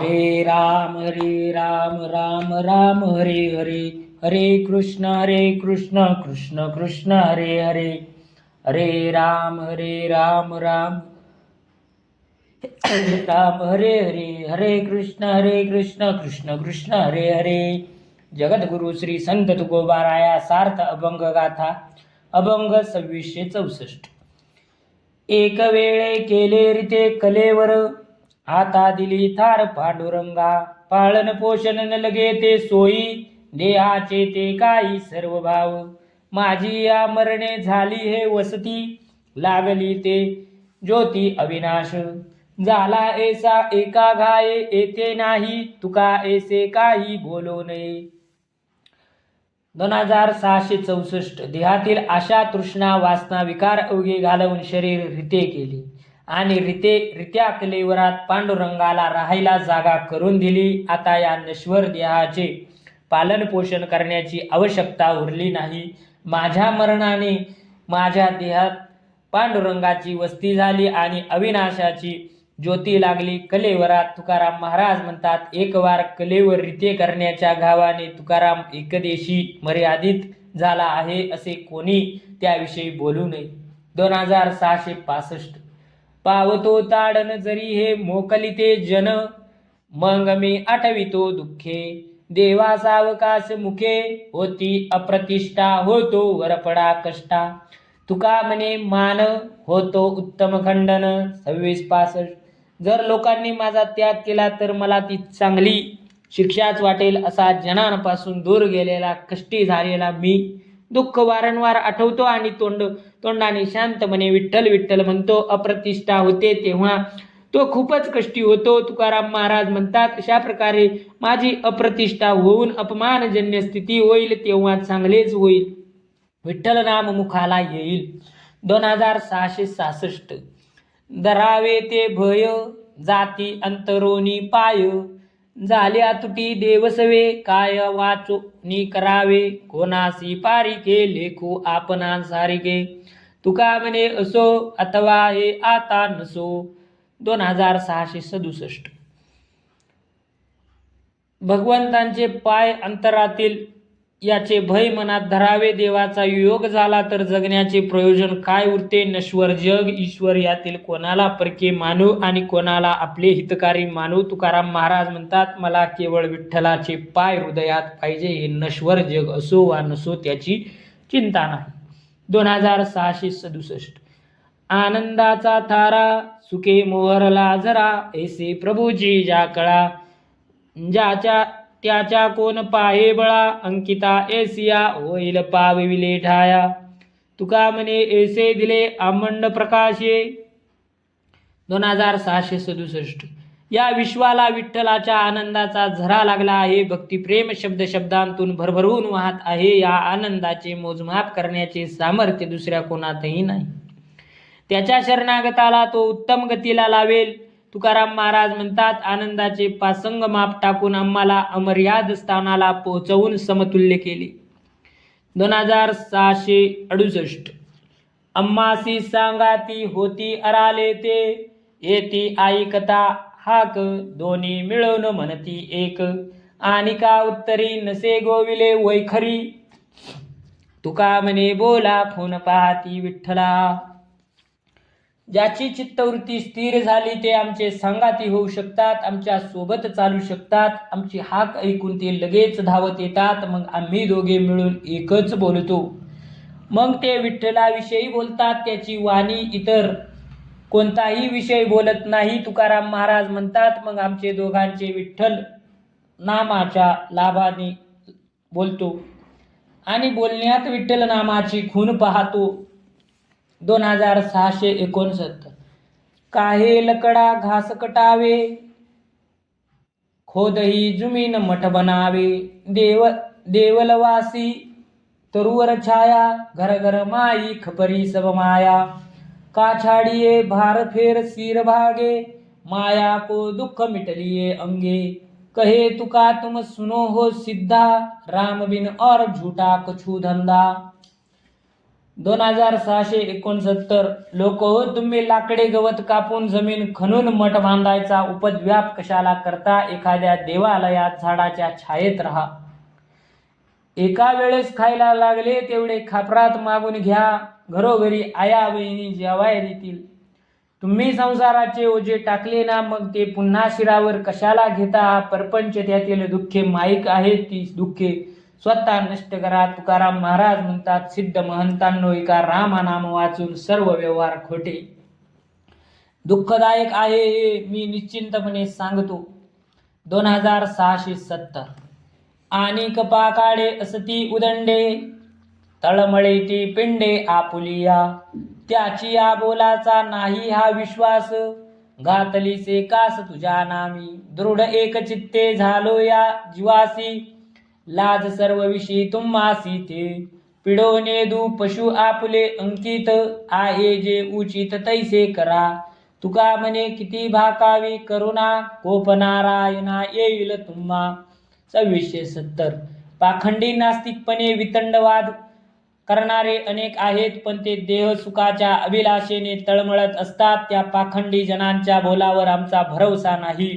हरे राम राम राम हरे हरे, हरे कृष्ण कृष्ण कृष्ण हरे हरे, हरे राम राम राम हरे हरे, हरे कृष्ण कृष्ण कृष्ण हरे हरे. जगद्गुरु श्री संत तुकोबाराया सार्थ अभंग गाथा अभंग 2664. एक वेळे केले रीते कलेवर, आता दिली थार पांडुरंगा. पाळन पोषण न लगे ते सोयी, देहाचे ते काही सर्व भाव. माझी या मरणे झाली हे वसती, लागली ते ज्योती अविनाश. झाला ऐसा एका घाये येते नाही, तुका ऐसे काही बोलू नये. 2664. देहातील आशा तृष्णा वासना विकार अवघे घालवून शरीर रिते केले आणि रित्या कलेवरात पांडुरंगाला राहायला जागा करून दिली. आता या नश्वर देहाचे पालन पोषण करण्याची आवश्यकता उरली नाही. माझ्या मरणाने माझ्या देहात पांडुरंगाची वस्ती झाली आणि अविनाशाची ज्योती लागली. कलेवरात तुकाराम महाराज म्हणतात, एक वार कलेवर रिते करण्याच्या घावाने तुकाराम एकदेशी मर्यादित झाला आहे, असे कोणी त्याविषयी बोलू नये. 2665. पावतो ताडन जरी हे मोकलिते जन, मग मी आठवितो दुःखे. देवा सावकाश मुखे, होती अप्रतिष्ठा होतो वरपडा कष्टा. तुका म्हणे मान होतो उत्तम खंडन. 2665. जर लोकांनी माझा त्याग केला तर मला ती चांगली शिक्षाच वाटेल. असा जनांपासून दूर गेलेला कष्टी झालेला मी दुःख वारंवार आठवतो आणि तोंडाने शांतपणे विठ्ठल विठ्ठल म्हणतो. अप्रतिष्ठा होते तेव्हा तो खूपच कष्टी होतो. तुकाराम महाराज म्हणतात, अशा प्रकारे माझी अप्रतिष्ठा होऊन अपमानजन्य स्थिती होईल तेव्हा चांगलेच होईल, विठ्ठल नाम मुखाला येईल. 2666. धरावे ते भय जाती अंतरोनी पाय, झाल्या तुटी देवसवे काय वाचोनी करावे. कोणासी पारिके लेखू आपणा सारिके, तुका म्हणे असो अथवा हे आता नसो. 2667. भगवंतांचे पाय अंतरातील याचे भय मनात धरावे. देवाचा योग झाला तर जगण्याचे प्रयोजन काय उरते. नश्वर जग ईश्वर यातील कोणाला परके मानू आणि कोणाला आपले हितकारी मानू. तुकाराम महाराज म्हणतात, मला केवळ विठ्ठलाचे पाय हृदयात पाहिजे. हे नश्वर जग असो वा नसो त्याची चिंता नाही. 2667. आनंदाचा थारा सुखे मोहरला जरा, ऐसे प्रभूची ज्या कळा. ज्याच्या त्याच्या कोण पाहे बळा, अंकिता एसिया होईल पाविले ठाया. तुका म्हणे ऐसे दिले आमंड प्रकाशे. 2667. या विश्वाला विठ्ठलाच्या आनंदाचा झरा लागला आहे. भक्तिप्रेम शब्द शब्दांतून भरभरून वाहत आहे. या आनंदाचे मोजमाप करण्याचे सामर्थ्य दुसऱ्या कोणातही नाही. त्याच्या शरणागताला तो उत्तम गतीला लावेल. तुकाराम महाराज म्हणतात, आनंदाचे पासंग माप टाकून आम्हाला अमर्याद स्थानाला पोहोचवून समतुल्य केले. 2668. अम्मासी सांगाती होती अराले ते, येती ऐकता हाक दोन्ही मिळून म्हणती एक. आणि का उत्तरी नसे गोविले वैखरी, तुका म्हणे बोला खून पाहती विठ्ठला. ज्याची चित्तवृत्ती स्थिर झाली ते आमचे संगाती होऊ शकतात, आमच्या सोबत चालू शकतात. आमची हाक ऐकून ते लगेच धावत येतात. मग आम्ही दोघे मिळून एकच बोलतो. मग ते विठ्ठलाविषयी बोलतात. त्याची वाणी इतर कोणताही विषय बोलत नाही. तुकाराम महाराज म्हणतात, मग आमचे दोघांचे विठ्ठल नामाच्या लाभाने बोलतो आणि बोलण्यात विठ्ठल नामाची खून पाहतो. 2669. काहे लकडा घास कटावे, खोदही जुमीन मठ बनावे. देवलवासी तरुवर छाया, घर घर माई खपरी सब माया. का छाड़िए भार फेर सिर भागे, माया को दुख मिटलिए अंगे. कहे तुका तुम सुनो हो सिद्धा, राम बिन और झूठा कछु धंधा. 2669 लोक हो, तुम्ही लाकडे गवत कापून जमीन खणून मठ बांधायचा उपद्व्याप कशाला करता? एखाद्या देवालयात झाडाच्या छायेत राहा. एका वेळेस खायला लागले तेवढे खापरात मागून घ्या. घरोघरी आया बहिणी जेवाय देतील. तुम्ही संसाराचे ओझे टाकले ना, मग ते पुन्हा शिरावर कशाला घेता? परपंच त्यातील दुःखे माईक आहेत, ती दुःखे स्वतः नष्ट करा. तुकाराम महाराज म्हणतात, सिद्ध महंतांनो, एका रामनाम वाचून सर्व व्यवहार खोटे. दुःखदायक आहे हे मी निश्चिंतपणे सांगतो. 2670 आणि कपा काढे असती उदंडे, तळमळे ती पिंडे आपुलिया. त्याची या बोलाचा नाही हा विश्वास, घातलीचे कास तुझ्या नामी. दृढ एक चित्ते झालो या जीवासी, लाज सर्व विषयी तुम्हासी ते. पिढोने दू पशु आपुले अंकित, आहे जे उचित तैसे करा. तुका म्हणे किती भाकावी करुणा, कोप नारायणा येईल तुम्हा. 2670 पाखंडी नास्तिकपणे वितंडवाद करणारे अनेक आहेत, पण ते देह सुखाच्या अभिलाषेने तळमळत असतात. त्या पाखंडी जनांच्या बोलावर आमचा भरवसा नाही.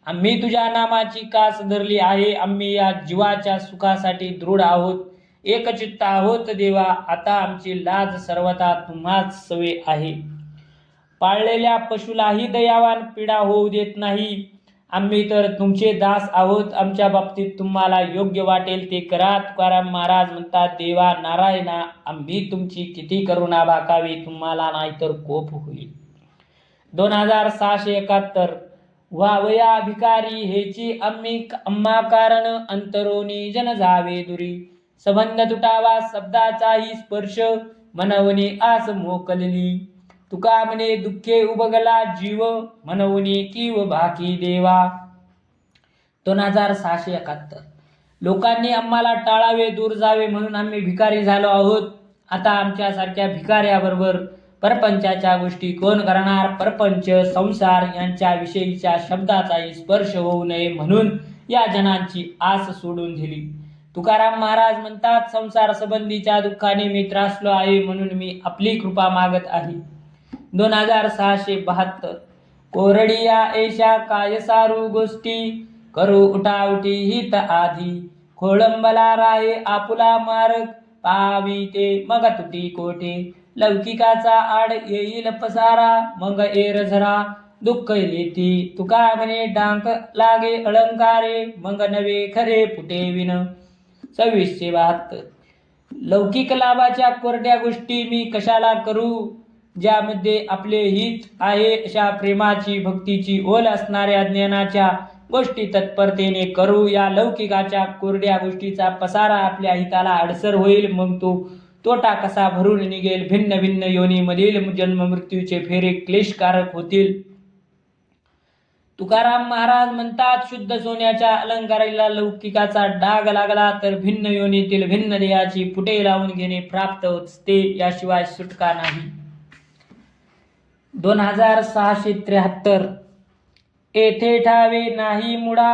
आम्ही तुझ्या नामाची कास धरली आहे. आम्ही या जीवाच्या सुखासाठी दृढ आहोत, एकचित्त आहोत देवा. आता आमची लाज सर्वथा तुम्हाच सवे आहे. पाळलेल्या पशुलाही दयावान पीडा होऊ देत नाही. आम्ही तर तुमचे दास आहोत. आमच्या बाबतीत तुम्हाला योग्य वाटेल ते करा. तुकाराम महाराज म्हणतात, देवा नारायणा, आम्ही तुमची किती करुणा भाकावी, तुम्हाला नाहीतर कोप होईल. 2671 व्हावया भिकारी हेची आम्हा कारण, अंतरोनी जन जावे दुरी. संबंध तुटावा शब्दाचाही स्पर्श, मनवनी आस मोकलली. तुका म्हणे दुःखे उबगला जीव, मनवनी कीव भाकी देवा. 2671 लोकांनी आम्हाला टाळावे, दूर जावे म्हणून आम्ही भिकारी झालो आहोत. आता आमच्यासारख्या भिकाऱ्याबरोबर परपंचाच्या गोष्टी कोण करणार? परपंच संसार यांच्या विषयीच्या शब्दाचाही स्पर्श होऊ नये म्हणून या जनांची आस सोडून दिली. तुकाराम महाराज म्हणतात, संसार संबंधीच्या दुःखाने मी त्रासलो आहे, म्हणून मी आपली कृपा मागत आहे. 2672 कोरडिया ऐशा काय सारू गोष्टी, करू उठाउठी हित आधी. खोळंबला राहे आपुला मार्ग, पावी ते मग तुटी कोठे. लौकिकाचा आड येईल पसारा, मग एर झरा दुःख येती. तुका म्हणे डांक लागे अलंकारे, मग नवे खरे फुटे विन. 2672 लौकिक लाभाच्या कोरड्या गोष्टी मी कशाला करू? ज्यामध्ये आपले हित आहे अशा प्रेमाची भक्तीची ओल असणाऱ्या ज्ञानाच्या गोष्टी तत्परतेने करू. या लौकिकाच्या कोरड्या गोष्टीचा पसारा आपल्या हिताला अडसर होईल, मग तो तोटा कसा भरून निघेल. भिन्न भिन्न योनीमधील जन्म मृत्यूचे फेरे क्लेशकारक होतील. तुकाराम महाराज म्हणतात, शुद्ध सोन्याच्या अलंकाराला लौकिकाचा डाग लागला तर भिन्न योनीतील भिन्न देहाची पुटे लावून घेणे प्राप्त असते, याशिवाय सुटका नाही. 2673 येथे ठावे नाही मुडा,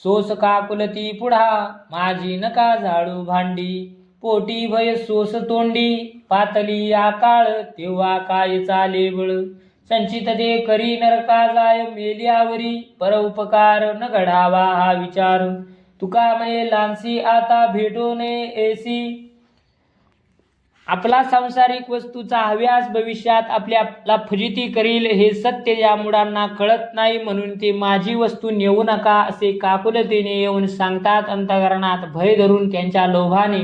सोस काकुलती पुढा. माझी नका झाडू भांडी, पोटी भय सोस तोंडी. पातली या काळ तेव्हा काय चाले बळ, संचित दे करी नरका जाय मेल्यावरी. परोपकार न घडावा हा विचार, तुका म्हणे लांसी आता भेटो नये ऐसी. आपला सांसारिक वस्तूचा हव्यास भविष्यात आपल्याला फजिती करील, हे सत्य या मुलांना कळत नाही, म्हणून ते माझी वस्तू नेऊ नका असे काकुलतेने येऊन सांगतात. अंतःकरणात भय धरून त्यांच्या लोभाने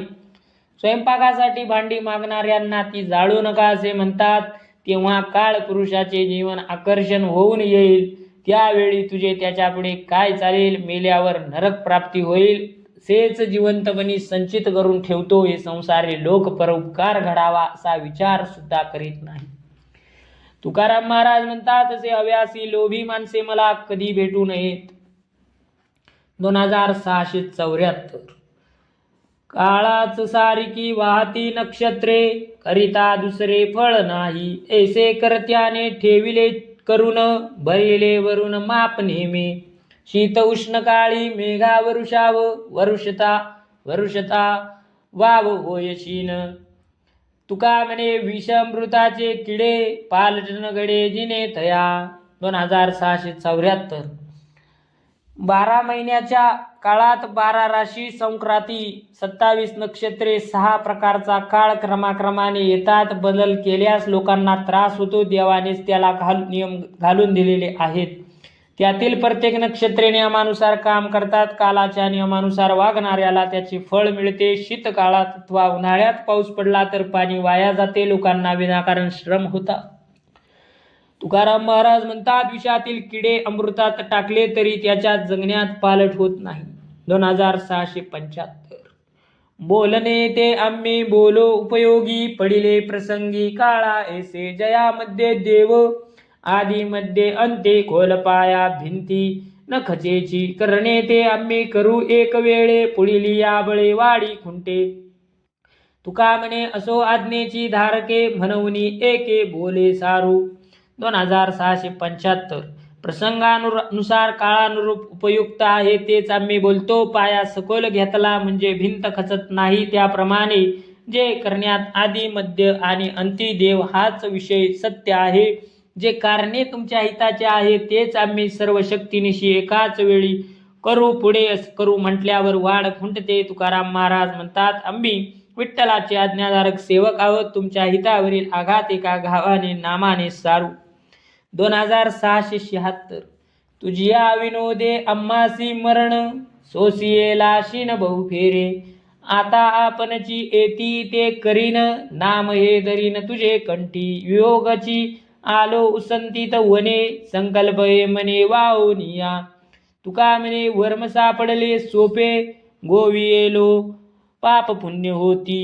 स्वयंपाकासाठी भांडी मागणाऱ्यांना ती जाळू नका असे म्हणतात. तेव्हा काळ पुरुषाचे जीवन आकर्षण होऊन येईल, त्यावेळी तुझे त्याच्यापुढे काय चालेल? मेल्यावर नरक प्राप्ती होईल. सेच जिवंतपणी संचित करून ठेवतो, हे संसारी लोक परोपकार घडावा असा विचार सुद्धा करीत नाही. तुकाराम महाराज म्हणतात, असे हव्यासी लोभी माणसे मला कधी भेटू नयेत. 2674 काळाच सारिकी वाहती नक्षत्रे, करिता दुसरे फळ नाही. ऐसे करत्याने ठेविले करून, भरिले वरून माप नेमे. शीत उष्ण काळी मेघा वरुषाव, वरुषता वाव होयशीन. तुका म्हणे विषामृताचे किडे पालटन गडे जिने थया. 2674. 12 महिन्याच्या काळात 12 राशी संक्रांती, 27 नक्षत्रे, 6 प्रकारचा काळ क्रमाक्रमाने येतात. बदल केल्यास लोकांना त्रास होतो. देवानेच त्याला नियम घालून दिलेले आहेत. त्यातील प्रत्येक नक्षत्रे नियमानुसार काम करतात. कालाच्या नियमानुसार वागणाऱ्याला त्याचे फळ मिळते. शीतकाळात अथवा उन्हाळ्यात पाऊस पडला तर पाणी वाया जाते. लोकांना विनाकारण श्रम होता. तुकाराम महाराज म्हणतात, विषातील किडे अमृतात टाकले तरी त्याच्या जगण्यात पालट होत नाही. 2675. बोलणे ते आम्ही बोलो उपयोगी, पडिले प्रसंगी काळा ऐसे. जयामध्ये देव आदी मध्ये अंते, खोलपाया भिंती न खचेची. करणे ते आम्ही करू एक वेळे, पुढील याबळे वाडी खुंटे. तुका म्हणे असो आज्ञेची धारके, म्हणूनी एके बोले सारू. 2675. प्रसंगानुसार काळानुरूप उपयुक्त आहे तेच आम्ही बोलतो. पाया सखोल घेतला म्हणजे भिंत खचत नाही. त्याप्रमाणे जे करण्यात आदी मध्य आणि अंती देव हाच विषय सत्य आहे. जे कारणे तुमच्या हिताचे आहे तेच आम्ही सर्व शक्तीनिशी एकाच वेळी करू. पुढे करू म्हटल्यावर वाढ खुंटते. तुकाराम महाराज म्हणतात, आम्ही विठ्ठलाचे आज्ञाधारक सेवक आहोत. तुमच्या हितावरील आघात एका घावाने नामाने सारू. 2676. तुझिया विनोदे आम्हासी मरण, सोसियेला शिन बहु फेरे. आता आपणची येती ते करीन, नाम हे धरीन तुझे कंठी. वियोगाची आलो उसंतीत वने, संकल्प हे मने वाहुनिया. तुका म्हणे वर्म सापडले सोपे, गोवियेलो पाप पुण्य होती.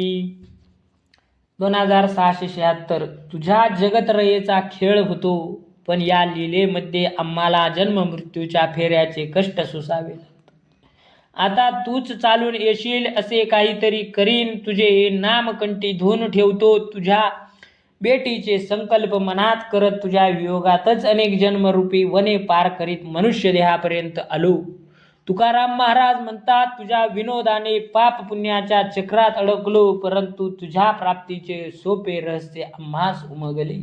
2676. तुझ्या जगतरयेचा खेळ होतो, पण या लीलेमध्ये आम्हाला जन्म मृत्यूच्या फेऱ्याचे कष्ट सोसावे लागतात. आता तूच चालून येशील असे काहीतरी करीन. तुझे नामकंठी धुवून ठेवतो. तुझ्या बेटीचे संकल्प मनात करत तुझ्या वियोगातच अनेक जन्मरूपी वने पार करीत मनुष्य देहापर्यंत आलो. तुकाराम महाराज म्हणतात, तुझ्या विनोदाने पाप पुण्याच्या चक्रात अडकलो, परंतु तुझ्या प्राप्तीचे सोपे रहस्य आम्हास उमगले.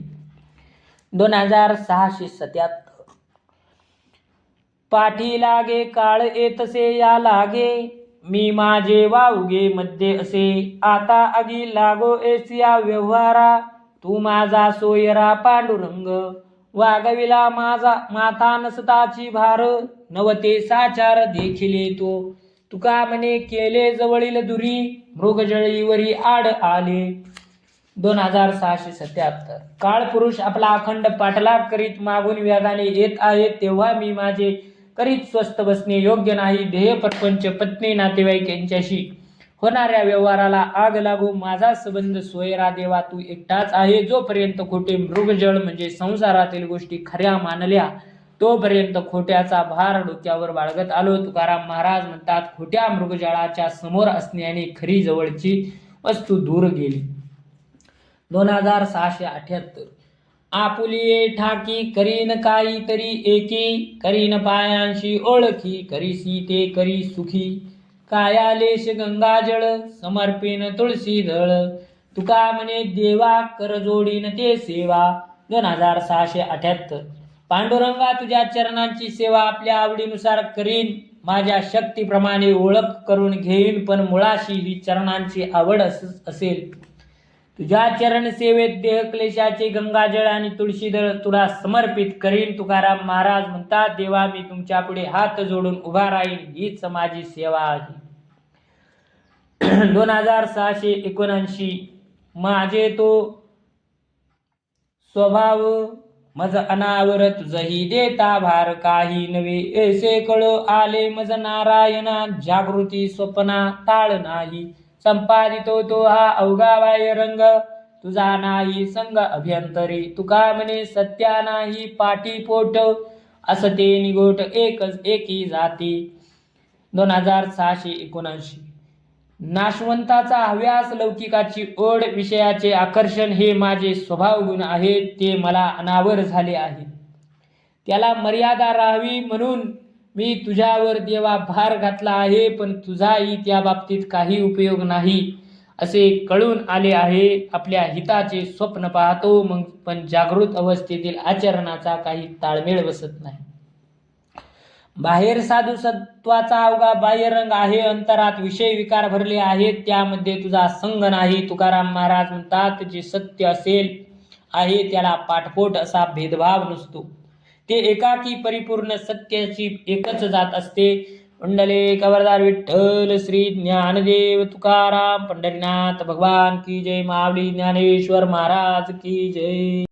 2677. पाठी लागे काळ येतसे या लागे, मी माझे वावगे मध्ये असे. आता अगी लागो एसिया व्यवहारा, तू माझा सोयरा पांडुरंग. वागविला माझा माथा नसताची भार, नवते साचार देखिले तो. तुका म्हणे केले जवळील दुरी, मृगजळीवरी आड आले. 2677. काळपुरुष आपला अखंड पाठलाग करीत मागून वेगाने येत आहे, तेव्हा मी माझे करीत स्वस्थ बसणे योग्य नाही. ध्येय प्रपंच पत्नी नातेवाईक यांच्याशी होणाऱ्या व्यवहाराला आग लागू. माझा संबंध सोयरा देवा तू एकटाच आहे. जोपर्यंत खोटे मृगजळ म्हणजे संसारातील गोष्टी खऱ्या मानल्या, तोपर्यंत खोट्याचा भार डोक्यावर बाळगत आलो. तुकाराम महाराज म्हणतात, खोट्या मृगजळाच्या समोर असण्याने खरी जवळची वस्तू दूर गेली. 2678. आपुलिये ठाकी करीन काहीतरी एकी, करीन पायांशी ओळखी, करीसी ते करी सुखी. कायालेश गंगाजळ, समर्पिन तुळशी दळ. तुका म्हणे देवा कर जोडीन ते सेवा. 2678. पांडुरंगा तुझ्या चरणांची सेवा आपल्या आवडीनुसार करीन, माझ्या शक्तीप्रमाणे ओळख करून घेईन, पण मुळाशी ही चरणांची आवड असेल. तुझ्या चरण सेवेत देह क्लेशाचे गंगाजळ आणि तुळशीदळ तुला समर्पित करीन. तुकाराम महाराज म्हणतात, देवा मी तुमच्या पुढे हात जोडून उभा राहीन, हीच माझी सेवा आहे. 2679. माझे तो स्वभाव मज अनावर, तुझही देता भार काही नवे. ऐसे कळो आले मज नारायणा, जागृती स्वप्ना ताळ नाही. संपादितो तो हा अवघा रंग, तुझा नाही संग अभ्यंतरी. तुका म्हणे सत्या नाही पाठी पोट, असते निगोट एकच एकी जाती. 2679. नाशवंताचा हव्यास, लौकिकाची ओढ, विषयाचे आकर्षण हे माझे स्वभाव गुण आहेत. ते मला अनावर झाले आहे. त्याला मर्यादा राहावी म्हणून मी तुझ्यावर देवा भार घातला आहे, पण तुझाही त्या बाबतीत काही उपयोग नाही. असे कळून आले आहे. आपल्या हिताचे स्वप्न पाहतो मग पण जागृत अवस्थेतील आचरणाचा काही ताळमेळ बसत नाही. बाहेर साधू सत्वाचा अवघा बाह्यरंग आहे, अंतरात विषय विकार भरले आहेत, त्यामध्ये तुझा संग नाही. तुकाराम महाराज म्हणतात, जे सत्य असेल आहे त्याला पाठपोट असा भेदभाव नसतो. ते एकाकी परिपूर्ण सत्याची एकच जात असते. पुंडलिक वरदार विठ्ठल श्री ज्ञानदेव तुकाराम पंढरीनाथ भगवान की जय. माऊली ज्ञानेश्वर महाराज की जय.